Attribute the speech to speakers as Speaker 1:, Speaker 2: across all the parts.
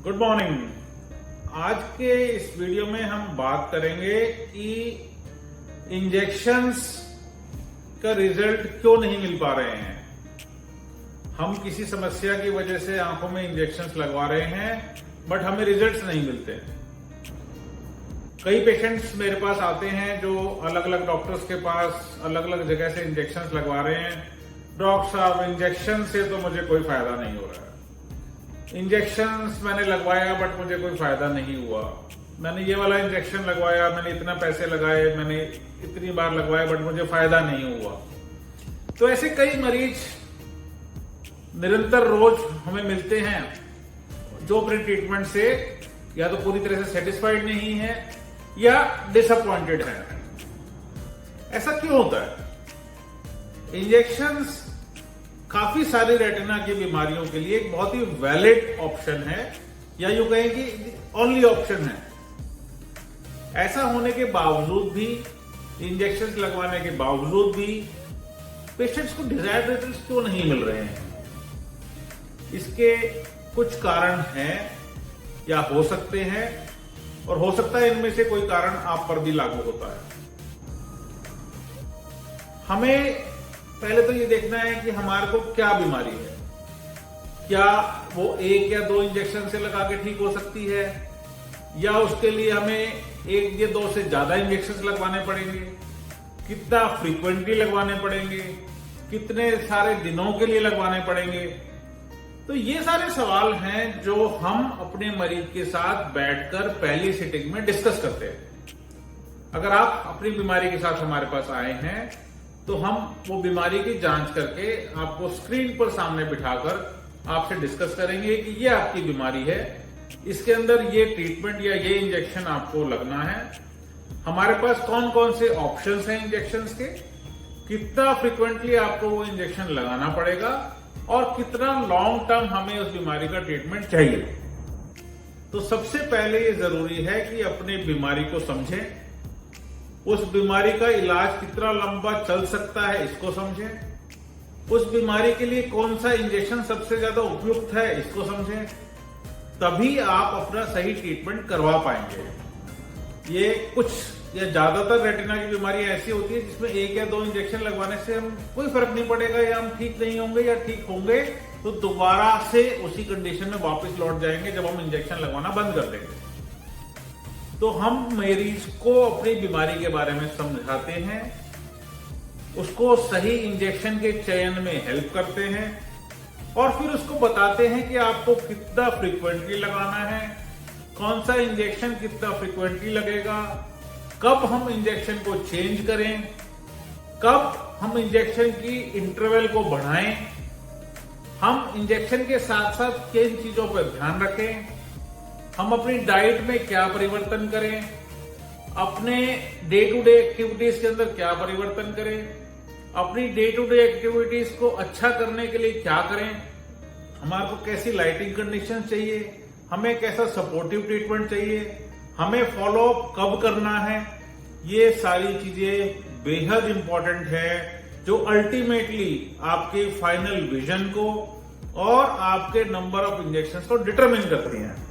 Speaker 1: Good morning. आज के इस वीडियो में हम बात करेंगे कि इंजेक्शंस का रिजल्ट क्यों नहीं मिल पा रहे हैं। हम किसी समस्या की वजह से आंखों में इंजेक्शंस लगवा रहे हैं बट हमें रिजल्ट्स नहीं मिलते। कई पेशेंट्स मेरे पास आते हैं जो अलग अलग डॉक्टर्स के पास अलग अलग जगह से इंजेक्शंस लगवा रहे हैं। डॉक्टर साहब, इंजेक्शन से तो मुझे कोई फायदा नहीं हो रहा है। इंजेक्शंस मैंने लगवाया बट मुझे कोई फायदा नहीं हुआ। मैंने ये वाला इंजेक्शन लगवाया, मैंने इतना पैसे लगाए, मैंने इतनी बार लगवाया बट मुझे फायदा नहीं हुआ। तो ऐसे कई मरीज निरंतर रोज हमें मिलते हैं जो अपने ट्रीटमेंट से या तो पूरी तरह से सेटिस्फाइड नहीं है या डिसअपॉइंटेड है। ऐसा क्यों होता है? इंजेक्शंस काफी सारी रेटिना की बीमारियों के लिए एक बहुत ही वैलिड ऑप्शन है, या यूं कहें कि ओनली ऑप्शन है। ऐसा होने के बावजूद भी, इंजेक्शंस लगवाने के बावजूद भी पेशेंट्स को डिजायर्ड रिजल्ट्स क्यों नहीं मिल रहे हैं? इसके कुछ कारण हैं या हो सकते हैं, और हो सकता है इनमें से कोई कारण आप पर भी लागू होता है। हमें पहले तो ये देखना है कि हमारे को क्या बीमारी है। क्या वो 1 या 2 इंजेक्शन से लगा के ठीक हो सकती है, या उसके लिए हमें 1 या 2 से ज्यादा इंजेक्शन लगवाने पड़ेंगे? कितना फ्रीक्वेंटली लगवाने पड़ेंगे? कितने सारे दिनों के लिए लगवाने पड़ेंगे? तो ये सारे सवाल हैं जो हम अपने मरीज के साथ बैठकर पहली सिटिंग में डिस्कस करते हैं। अगर आप अपनी बीमारी के साथ हमारे पास आए हैं तो हम वो बीमारी की जांच करके आपको स्क्रीन पर सामने बिठाकर आपसे डिस्कस करेंगे कि ये आपकी बीमारी है, इसके अंदर ये ट्रीटमेंट या ये इंजेक्शन आपको लगना है। हमारे पास कौन कौन से ऑप्शंस हैं इंजेक्शंस के, कितना फ्रीक्वेंटली आपको वो इंजेक्शन लगाना पड़ेगा, और कितना लॉन्ग टर्म हमें उस बीमारी का ट्रीटमेंट चाहिए। तो सबसे पहले ये जरूरी है कि अपने बीमारी को समझें, उस बीमारी का इलाज कितना लंबा चल सकता है इसको समझें, उस बीमारी के लिए कौन सा इंजेक्शन सबसे ज्यादा उपयुक्त है इसको समझें, तभी आप अपना सही ट्रीटमेंट करवा पाएंगे। ये कुछ या ज्यादातर रेटिना की बीमारी ऐसी होती है जिसमें 1 या 2 इंजेक्शन लगवाने से हम कोई फर्क नहीं पड़ेगा, या हम ठीक नहीं होंगे, या ठीक होंगे तो दोबारा से उसी कंडीशन में वापस लौट जाएंगे जब हम इंजेक्शन लगवाना बंद कर देंगे। तो हम मरीज को अपनी बीमारी के बारे में समझाते हैं, उसको सही इंजेक्शन के चयन में हेल्प करते हैं, और फिर उसको बताते हैं कि आपको कितना फ्रीक्वेंटली लगाना है, कौन सा इंजेक्शन कितना फ्रीक्वेंटली लगेगा, कब हम इंजेक्शन को चेंज करें, कब हम इंजेक्शन की इंटरवल को बढ़ाएं, हम इंजेक्शन के साथ साथ किन चीजों पर ध्यान रखें, हम अपनी डाइट में क्या परिवर्तन करें, अपने डे टू डे एक्टिविटीज के अंदर क्या परिवर्तन करें, अपनी डे टू डे एक्टिविटीज को अच्छा करने के लिए क्या करें, हमारे को कैसी लाइटिंग कंडीशन चाहिए, हमें कैसा सपोर्टिव ट्रीटमेंट चाहिए, हमें फॉलोअप कब करना है। ये सारी चीजें बेहद इंपॉर्टेंट है जो अल्टीमेटली आपके फाइनल विजन को और आपके नंबर ऑफ इंजेक्शंस को डिटरमिन करती हैं।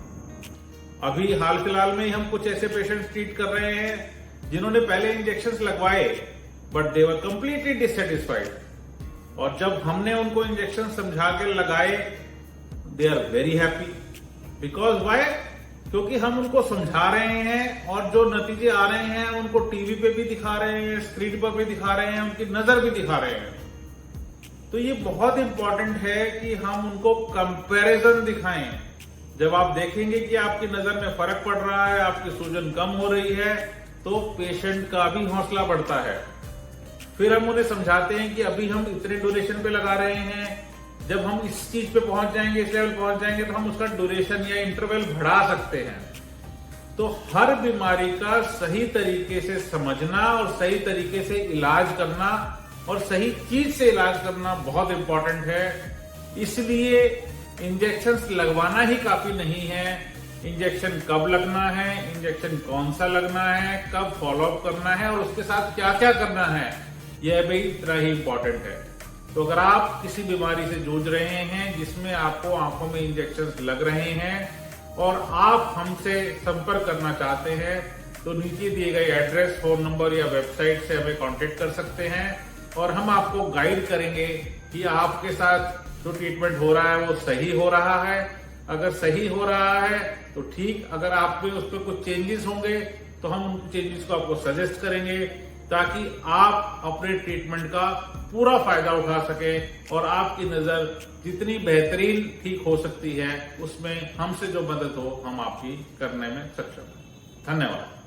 Speaker 1: अभी हाल फिलहाल में ही हम कुछ ऐसे पेशेंट्स ट्रीट कर रहे हैं जिन्होंने पहले इंजेक्शंस लगवाए but they were completely dissatisfied, और जब हमने उनको इंजेक्शन समझा के लगाए they are very happy. Because why? क्योंकि हम उनको समझा रहे हैं और जो नतीजे आ रहे हैं उनको टीवी पे भी दिखा रहे हैं, स्क्रीन पर भी दिखा रहे हैं, उनकी नजर भी दिखा रहे हैं। तो ये बहुत इंपॉर्टेंट है कि हम उनको कंपैरिजन दिखाएं। जब आप देखेंगे कि आपकी नजर में फर्क पड़ रहा है, आपकी सूजन कम हो रही है, तो पेशेंट का भी हौसला बढ़ता है। फिर हम उन्हें समझाते हैं कि अभी हम इतने ड्यूरेशन पे लगा रहे हैं, जब हम इस चीज पे पहुंच जाएंगे, इस लेवल पहुंच जाएंगे तो हम उसका ड्यूरेशन या इंटरवल बढ़ा सकते हैं। तो हर बीमारी का सही तरीके से समझना और सही तरीके से इलाज करना और सही चीज से इलाज करना बहुत इंपॉर्टेंट है। इसलिए इंजेक्शंस लगवाना ही काफी नहीं है, इंजेक्शन कब लगना है, इंजेक्शन कौन सा लगना है, कब फॉलोअप करना है और उसके साथ क्या क्या करना है, यह भी इतना ही इंपॉर्टेंट है। तो अगर आप किसी बीमारी से जूझ रहे हैं जिसमें आपको आंखों में इंजेक्शन लग रहे हैं, और आप हमसे संपर्क करना चाहते हैं तो नीचे दिए गए एड्रेस, फोन नंबर या वेबसाइट से हमें कांटेक्ट कर सकते हैं और हम आपको गाइड करेंगे कि आपके साथ जो ट्रीटमेंट हो रहा है वो सही हो रहा है। अगर सही हो रहा है तो ठीक, अगर आप पे उस पर कुछ चेंजेस होंगे तो हम उन चेंजेस को आपको सजेस्ट करेंगे ताकि आप अपने ट्रीटमेंट का पूरा फायदा उठा सके और आपकी नजर जितनी बेहतरीन ठीक हो सकती है उसमें हमसे जो मदद हो हम आपकी करने में सक्षम हैं। धन्यवाद।